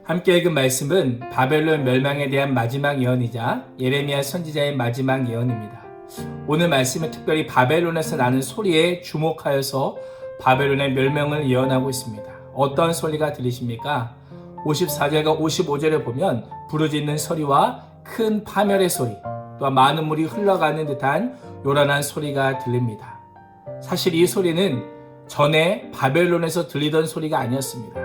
함께 읽은 말씀은 바벨론 멸망에 대한 마지막 예언이자 예레미야 선지자의 마지막 예언입니다. 오늘 말씀은 특별히 바벨론에서 나는 소리에 주목하여서 바벨론의 멸망을 예언하고 있습니다. 어떤 소리가 들리십니까? 54절과 55절에 보면 부르짖는 소리와 큰 파멸의 소리, 또한 많은 물이 흘러가는 듯한 요란한 소리가 들립니다. 사실 이 소리는 전에 바벨론에서 들리던 소리가 아니었습니다.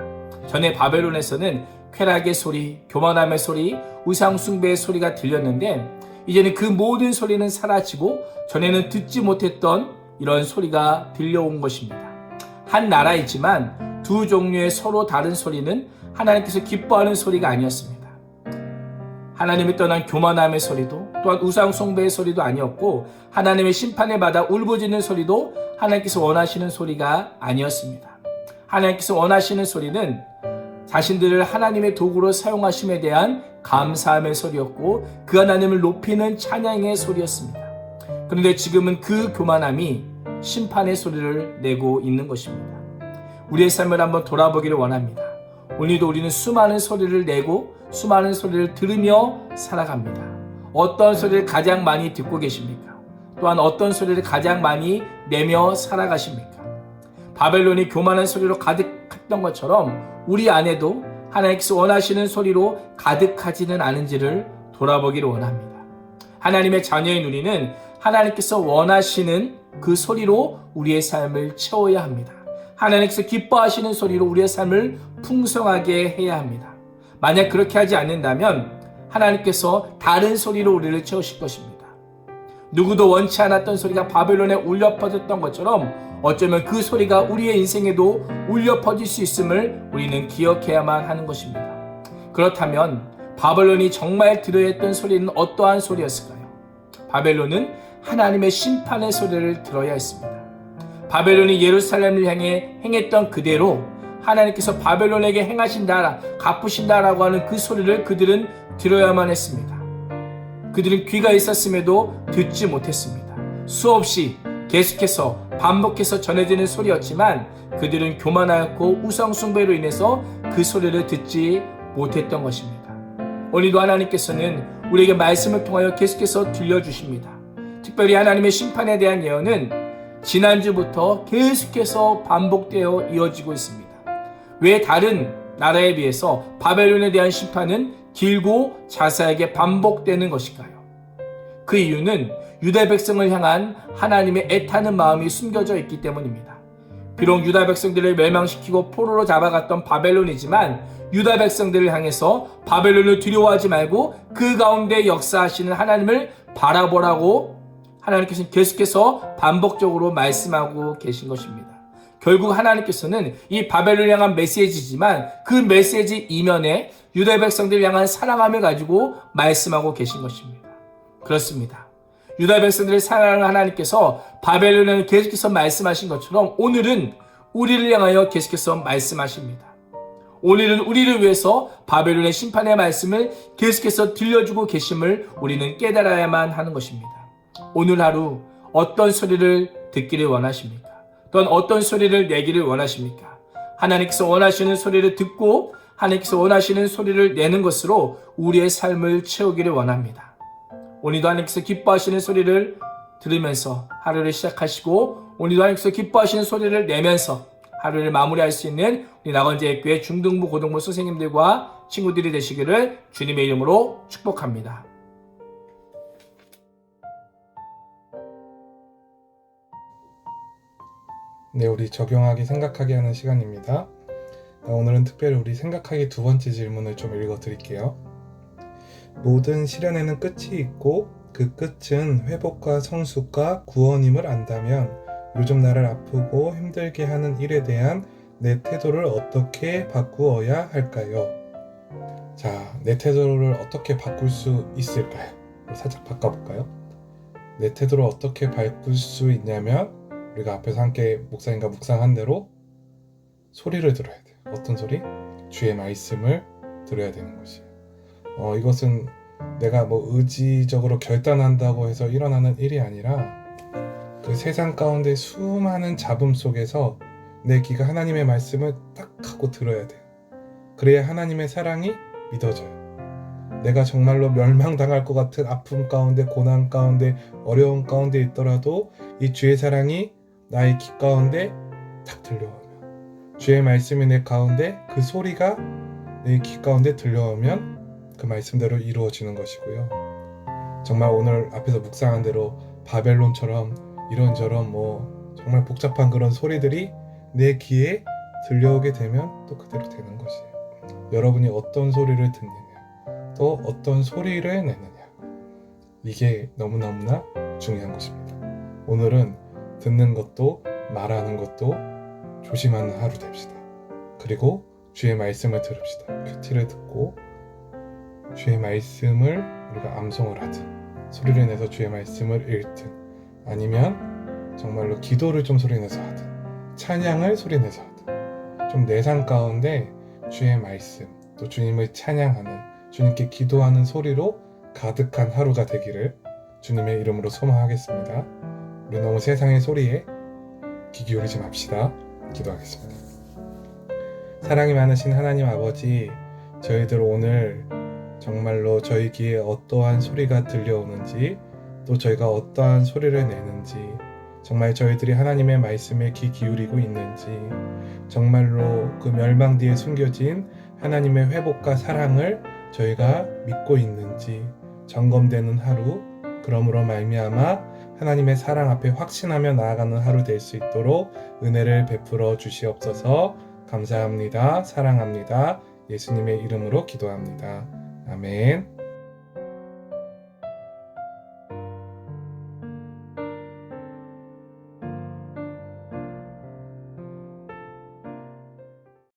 전에 바벨론에서는 쾌락의 소리, 교만함의 소리, 우상 숭배의 소리가 들렸는데 이제는 그 모든 소리는 사라지고 전에는 듣지 못했던 이런 소리가 들려온 것입니다. 한 나라이지만 두 종류의 서로 다른 소리는 하나님께서 기뻐하는 소리가 아니었습니다. 하나님을 떠난 교만함의 소리도 또한 우상 숭배의 소리도 아니었고 하나님의 심판을 받아 울부짖는 소리도 하나님께서 원하시는 소리가 아니었습니다. 하나님께서 원하시는 소리는 자신들을 하나님의 도구로 사용하심에 대한 감사함의 소리였고 그 하나님을 높이는 찬양의 소리였습니다. 그런데 지금은 그 교만함이 심판의 소리를 내고 있는 것입니다. 우리의 삶을 한번 돌아보기를 원합니다. 오늘도 우리는 수많은 소리를 내고 수많은 소리를 들으며 살아갑니다. 어떤 소리를 가장 많이 듣고 계십니까? 또한 어떤 소리를 가장 많이 내며 살아가십니까? 바벨론이 교만한 소리로 가득했던 것처럼 우리 안에도 하나님께서 원하시는 소리로 가득하지는 않은지를 돌아보기를 원합니다. 하나님의 자녀의 누리는 하나님께서 원하시는 그 소리로 우리의 삶을 채워야 합니다. 하나님께서 기뻐하시는 소리로 우리의 삶을 풍성하게 해야 합니다. 만약 그렇게 하지 않는다면 하나님께서 다른 소리로 우리를 채우실 것입니다. 누구도 원치 않았던 소리가 바벨론에 울려 퍼졌던 것처럼 어쩌면 그 소리가 우리의 인생에도 울려 퍼질 수 있음을 우리는 기억해야만 하는 것입니다. 그렇다면 바벨론이 정말 들어야 했던 소리는 어떠한 소리였을까요? 바벨론은 하나님의 심판의 소리를 들어야 했습니다. 바벨론이 예루살렘을 향해 행했던 그대로 하나님께서 바벨론에게 행하신다, 갚으신다라고 하는 그 소리를 그들은 들어야만 했습니다. 그들은 귀가 있었음에도 듣지 못했습니다. 수없이 계속해서 반복해서 전해지는 소리였지만 그들은 교만하였고 우상 숭배로 인해서 그 소리를 듣지 못했던 것입니다. 오늘도 하나님께서는 우리에게 말씀을 통하여 계속해서 들려주십니다. 특별히 하나님의 심판에 대한 예언은 지난주부터 계속해서 반복되어 이어지고 있습니다. 왜 다른 나라에 비해서 바벨론에 대한 심판은 길고 자세하게 반복되는 것일까요? 그 이유는 유다 백성을 향한 하나님의 애타는 마음이 숨겨져 있기 때문입니다. 비록 유다 백성들을 멸망시키고 포로로 잡아갔던 바벨론이지만 유다 백성들을 향해서 바벨론을 두려워하지 말고 그 가운데 역사하시는 하나님을 바라보라고 하나님께서는 계속해서 반복적으로 말씀하고 계신 것입니다. 결국 하나님께서는 이 바벨론을 향한 메시지지만 그 메시지 이면에 유다 백성들을 향한 사랑함을 가지고 말씀하고 계신 것입니다. 그렇습니다. 유다 백성들을 사랑하는 하나님께서 바벨론에 계속해서 말씀하신 것처럼 오늘은 우리를 향하여 계속해서 말씀하십니다. 오늘은 우리를 위해서 바벨론의 심판의 말씀을 계속해서 들려주고 계심을 우리는 깨달아야만 하는 것입니다. 오늘 하루 어떤 소리를 듣기를 원하십니까? 또한 어떤 소리를 내기를 원하십니까? 하나님께서 원하시는 소리를 듣고 하나님께서 원하시는 소리를 내는 것으로 우리의 삶을 채우기를 원합니다. 오늘도 하나님께서 기뻐하시는 소리를 들으면서 하루를 시작하시고 오늘도 하나님께서 기뻐하시는 소리를 내면서 하루를 마무리할 수 있는 우리 낙원제일교회 중등부 고등부 선생님들과 친구들이 되시기를 주님의 이름으로 축복합니다. 네, 우리 적용하기 생각하게 하는 시간입니다. 오늘은 특별히 우리 생각하기 두 번째 질문을 좀 읽어드릴게요. 모든 시련에는 끝이 있고 그 끝은 회복과 성숙과 구원임을 안다면 요즘 나를 아프고 힘들게 하는 일에 대한 내 태도를 어떻게 바꾸어야 할까요? 자, 내 태도를 어떻게 바꿀 수 있을까요? 살짝 바꿔볼까요? 내 태도를 어떻게 바꿀 수 있냐면 우리가 앞에서 함께 목사님과 묵상한 대로 소리를 들어야 돼요. 어떤 소리? 주의 말씀을 들어야 되는 것이에요. 이것은 내가 의지적으로 결단한다고 해서 일어나는 일이 아니라 그 세상 가운데 수많은 잡음 속에서 내 귀가 하나님의 말씀을 딱 하고 들어야 돼요. 그래야 하나님의 사랑이 믿어져요. 내가 정말로 멸망당할 것 같은 아픔 가운데, 고난 가운데, 어려움 가운데 있더라도 이 주의 사랑이 나의 귀 가운데 탁 들려오면, 주의 말씀이 내 가운데 그 소리가 내 귀 가운데 들려오면 그 말씀대로 이루어지는 것이고요. 정말 오늘 앞에서 묵상한 대로 바벨론처럼 이런저런 정말 복잡한 그런 소리들이 내 귀에 들려오게 되면 또 그대로 되는 것이에요. 여러분이 어떤 소리를 듣느냐, 또 어떤 소리를 내느냐, 이게 너무너무나 중요한 것입니다. 오늘은 듣는 것도 말하는 것도 조심하는 하루 됩시다. 그리고 주의 말씀을 들읍시다. 큐티를 듣고 주의 말씀을 우리가 암송을 하든, 소리를 내서 주의 말씀을 읽든, 아니면 정말로 기도를 좀 소리내서 하든, 찬양을 소리내서 하든, 좀 내 삶 가운데 주의 말씀, 또 주님을 찬양하는, 주님께 기도하는 소리로 가득한 하루가 되기를 주님의 이름으로 소망하겠습니다. 우리 너무 세상의 소리에 귀 기울이지 맙시다. 기도하겠습니다. 사랑이 많으신 하나님 아버지, 저희들 오늘 정말로 저희 귀에 어떠한 소리가 들려오는지, 또 저희가 어떠한 소리를 내는지, 정말 저희들이 하나님의 말씀에 귀 기울이고 있는지, 정말로 그 멸망 뒤에 숨겨진 하나님의 회복과 사랑을 저희가 믿고 있는지 점검되는 하루, 그러므로 말미암아 하나님의 사랑 앞에 확신하며 나아가는 하루 될 수 있도록 은혜를 베풀어 주시옵소서. 감사합니다. 사랑합니다. 예수님의 이름으로 기도합니다. 아멘.